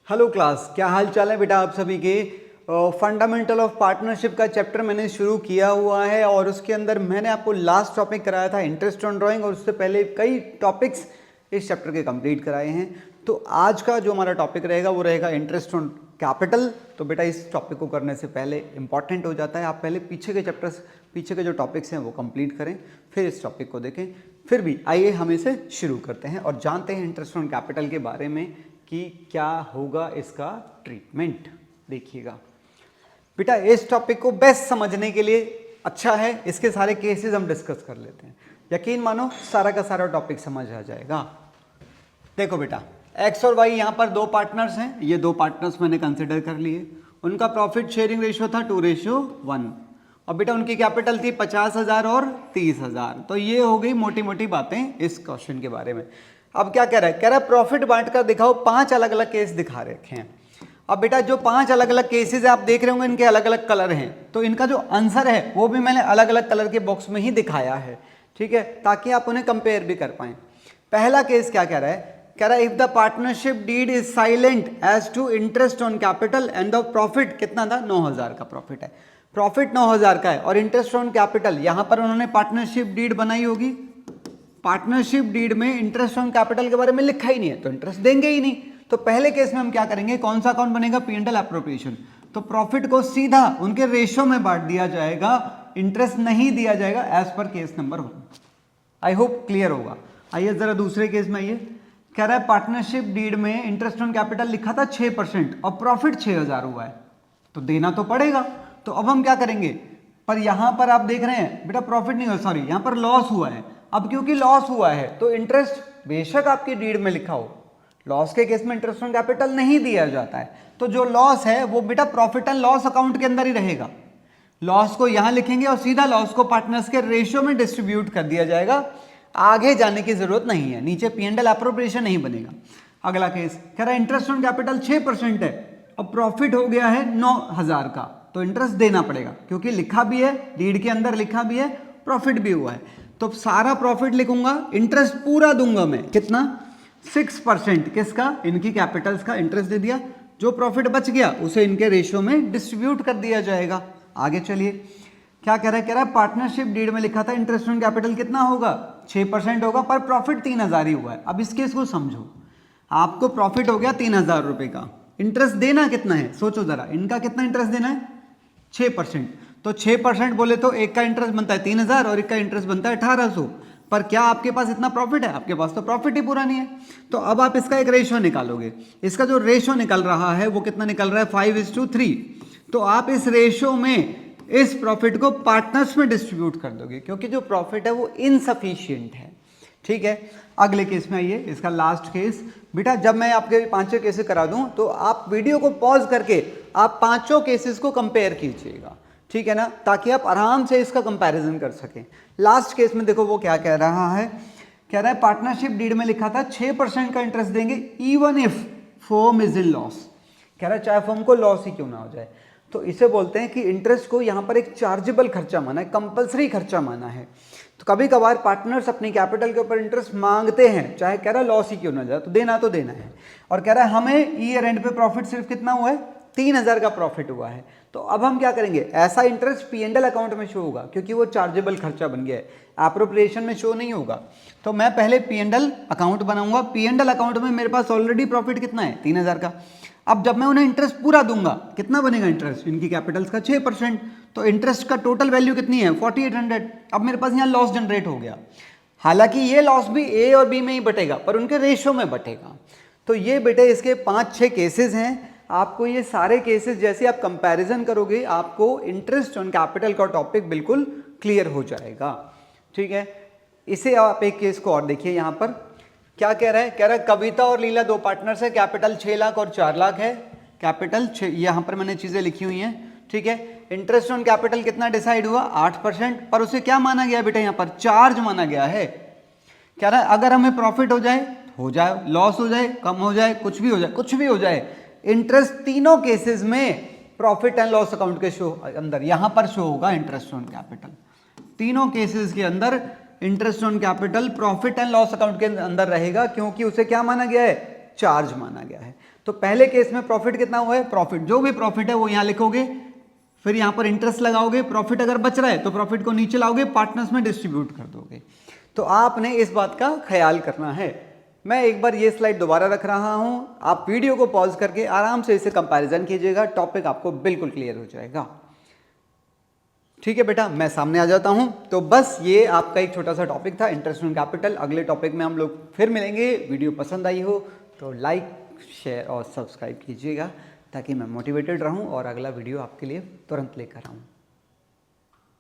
Hello class, क्या हाल चाल है बेटा आप सभी के। फंडामेंटल ऑफ पार्टनरशिप का चैप्टर मैंने शुरू किया हुआ है और उसके अंदर मैंने आपको लास्ट टॉपिक कराया था इंटरेस्ट ऑन ड्राइंग और उससे पहले कई टॉपिक्स इस चैप्टर के कंप्लीट कराए हैं। तो आज का जो हमारा टॉपिक रहेगा वो रहेगा इंटरेस्ट ऑन कैपिटल। तो बेटा इस टॉपिक को करने से पहले इंपॉर्टेंट हो जाता है आप पहले पीछे के चैप्टर्स, पीछे के जो टॉपिक्स हैं वो कंप्लीट करें, फिर इस टॉपिक को देखें। फिर भी आइए हम इसे शुरू करते हैं और जानते हैं इंटरेस्ट ऑन कैपिटल के बारे में कि क्या होगा इसका ट्रीटमेंट। देखिएगा बेटा, इस टॉपिक को बेस्ट समझने के लिए अच्छा है इसके सारे केसेस हम डिस्कस कर लेते हैं। यकीन मानो सारा का सारा टॉपिक समझ आ जाएगा। देखो बेटा, एक्स और वाई यहाँ पर दो पार्टनर्स हैं, ये दो पार्टनर्स मैंने कंसिडर कर लिए। उनका प्रॉफिट शेयरिंग रेशियो था 2:1 और बेटा उनकी कैपिटल थी 50,000 और 30,000। तो ये हो गई मोटी मोटी बातें इस क्वेश्चन के बारे में। अब क्या कह रहा है, कह रहा है प्रॉफिट बांट कर दिखाओ। 5 अलग अलग केस दिखा रखे हैं। अब बेटा जो 5 अलग अलग केसेस है आप देख रहे होंगे, इनके अलग अलग कलर हैं, तो इनका जो आंसर है वो भी मैंने अलग अलग कलर के बॉक्स में ही दिखाया है, ठीक है, ताकि आप उन्हें कंपेयर भी कर पाएं। पहला केस क्या कह रहा है, कह रहा है if the partnership deed is silent as to interest on capital and the profit कितना था, 9,000 का प्रॉफिट है। प्रॉफिट 9,000 का है और इंटरेस्ट ऑन कैपिटल, यहां पर उन्होंने पार्टनरशिप डीड बनाई होगी। पार्टनरशिप डीड में इंटरेस्ट ऑन कैपिटल के बारे में लिखा ही नहीं है तो इंटरेस्ट देंगे ही नहीं। तो पहले केस में हम क्या करेंगे, कौन सा अकाउंट बनेगा, P&L एप्रोप्रिएशन। तो प्रॉफिट को सीधा उनके रेशो में बांट दिया जाएगा, इंटरेस्ट नहीं दिया जाएगा as per case number 1। I hope clear होगा। आइए जरा दूसरे केस में आइए। कह रहा है पार्टनरशिप डीड में इंटरेस्ट ऑन कैपिटल लिखा था 6% और प्रॉफिट 6,000 हुआ है, तो देना तो पड़ेगा। तो अब हम क्या करेंगे, पर यहां पर आप देख रहे हैं बेटा प्रॉफिट नहीं हुआ, सॉरी यहां पर लॉस हुआ है। अब क्योंकि लॉस हुआ है तो इंटरेस्ट बेशक आपकी डीड में लिखा हो, लॉस के केस में इंटरेस्ट ऑन कैपिटल नहीं दिया जाता है, तो जो लॉस है वो बेटा प्रॉफिट एंड लॉस अकाउंट के अंदर ही रहेगा। लॉस को यहां लिखेंगे और सीधा लॉस को पार्टनर्स के रेशियो में डिस्ट्रीब्यूट कर दिया जाएगा। आगे जाने की जरूरत नहीं है, नीचे P&L एप्रोप्रिएशन नहीं बनेगा। अगला केस कह रहा है इंटरेस्ट ऑन कैपिटल 6% है और प्रॉफिट हो गया है 9,000 का, तो इंटरेस्ट देना पड़ेगा क्योंकि लिखा भी है, डीड के अंदर लिखा भी है, प्रॉफिट भी हुआ है। तो सारा प्रॉफिट लिखूंगा, इंटरेस्ट पूरा दूंगा मैं, कितना, 6%। किसका, इनकी कैपिटल्स का इंटरेस्ट दे दिया। जो प्रॉफिट बच गया उसे इनके रेशियो में डिस्ट्रीब्यूट कर दिया जाएगा। आगे चलिए क्या कह रहा है, कह रहा है पार्टनरशिप डीड में लिखा था इंटरेस्ट ऑन कैपिटल कितना होगा, 6% होगा, पर प्रॉफिट 3,000 ही हुआ है। अब इस केस को समझो, आपको प्रॉफिट हो गया 3,000 रुपए का, इंटरेस्ट देना कितना है, सोचो जरा, इनका कितना इंटरेस्ट देना है, 6%। तो 6% बोले तो एक का इंटरेस्ट बनता है 3,000 और एक का इंटरेस्ट बनता है 1,800। पर क्या आपके पास इतना प्रॉफिट है, आपके पास तो प्रॉफिट ही पूरा नहीं है। तो अब आप इसका एक रेशियो निकालोगे, इसका जो रेशियो निकल रहा है वो कितना निकल रहा है, 5:3। तो आप इस रेशियो में इस प्रॉफिट को पार्टनर्स में डिस्ट्रीब्यूट कर दोगे क्योंकि जो प्रॉफिट है वो इनसफिशिएंट है, ठीक है। अगले केस में आइए, इसका लास्ट केस। बेटा जब मैं आपके 5 केसेस करा दूं तो आप वीडियो को पॉज करके आप 5 केसेस को कंपेयर कीजिएगा, ठीक है ना, ताकि आप आराम से इसका कंपैरिजन कर सकें। लास्ट केस में देखो वो क्या कह रहा है, कह रहा है पार्टनरशिप डीड में लिखा था 6% का इंटरेस्ट देंगे even if firm is in loss. कह रहा है चाहे फर्म को लॉस ही क्यों ना हो जाए। तो इसे बोलते हैं कि इंटरेस्ट को यहाँ पर एक चार्जेबल खर्चा माना है, कंपलसरी खर्चा माना है। तो कभी कभार पार्टनर्स अपनी कैपिटल के ऊपर इंटरेस्ट मांगते हैं, चाहे कह रहा है लॉस ही क्यों ना जाए, तो देना तो देना है। और कह रहा है हमें ईयर एंड पे प्रॉफिट सिर्फ कितना हुआ है, 3,000 का प्रॉफिट हुआ है। तो अब हम क्या करेंगे, ऐसा इंटरेस्ट P&L अकाउंट में शो होगा क्योंकि वो चार्जेबल खर्चा बन गया है, एप्रोप्रिएशन में शो नहीं होगा। तो मैं पहले P&L अकाउंट बनाऊंगा। P&L अकाउंट में मेरे पास ऑलरेडी प्रॉफिट कितना है, 3,000 का। अब जब मैं उन्हें इंटरेस्ट पूरा दूंगा, कितना बनेगा इंटरेस्ट, इनकी कैपिटल्स का 6%, तो इंटरेस्ट का टोटल वैल्यू कितनी है, 4,800। अब मेरे पास यहाँ लॉस जनरेट हो गया, हालांकि ये लॉस भी A और B में ही बटेगा पर उनके रेशो में बटेगा। तो ये बेटे इसके 5-6 केसेस हैं। आपको ये सारे केसेस जैसे आप कंपैरिजन करोगे आपको इंटरेस्ट ऑन कैपिटल का टॉपिक बिल्कुल क्लियर हो जाएगा, ठीक है। इसे आप एक केस को और देखिए, यहाँ पर क्या कह रहा है, कह रहा है कविता और लीला दो पार्टनर्स है, कैपिटल 6 लाख और 4 लाख है। कैपिटल 6, यहाँ पर मैंने चीजें लिखी हुई हैं, ठीक है। इंटरेस्ट ऑन कैपिटल कितना डिसाइड हुआ, 8%, पर उसे क्या माना गया बेटा, यहाँ पर चार्ज माना गया है। कह रहा है अगर हमें प्रॉफिट हो जाए, लॉस हो जाए, कम हो जाए, कुछ भी हो जाए, कुछ भी हो जाए, इंटरेस्ट तीनों केसेस में प्रॉफिट एंड लॉस अकाउंट के शो अंदर यहां पर शो होगा इंटरेस्ट ऑन कैपिटल। तीनों केसेस के अंदर interest on capital profit and loss account के अंदर रहेगा क्योंकि उसे क्या माना गया है, चार्ज माना गया है। तो पहले केस में प्रॉफिट कितना हुआ है, प्रॉफिट जो भी प्रॉफिट है वो यहाँ लिखोगे, फिर यहाँ पर इंटरेस्ट लगाओगे, प्रॉफिट अगर बच रहा है तो प्रॉफिट को नीचे लाओगे, पार्टनर्स में डिस्ट्रीब्यूट कर दोगे। तो आपने इस बात का ख्याल करना है। मैं एक बार ये स्लाइड दोबारा रख रहा हूं, आप वीडियो को पॉज करके आराम से इसे कंपैरिजन कीजिएगा, टॉपिक आपको बिल्कुल क्लियर हो जाएगा। ठीक है बेटा, मैं सामने आ जाता हूं। तो बस ये आपका एक छोटा सा टॉपिक था, इंटरेस्ट ऑन कैपिटल। अगले टॉपिक में हम लोग फिर मिलेंगे। वीडियो पसंद आई हो तो लाइक, शेयर और सब्सक्राइब कीजिएगा ताकि मैं मोटिवेटेड रहूं और अगला वीडियो आपके लिए तुरंत लेकर आऊं।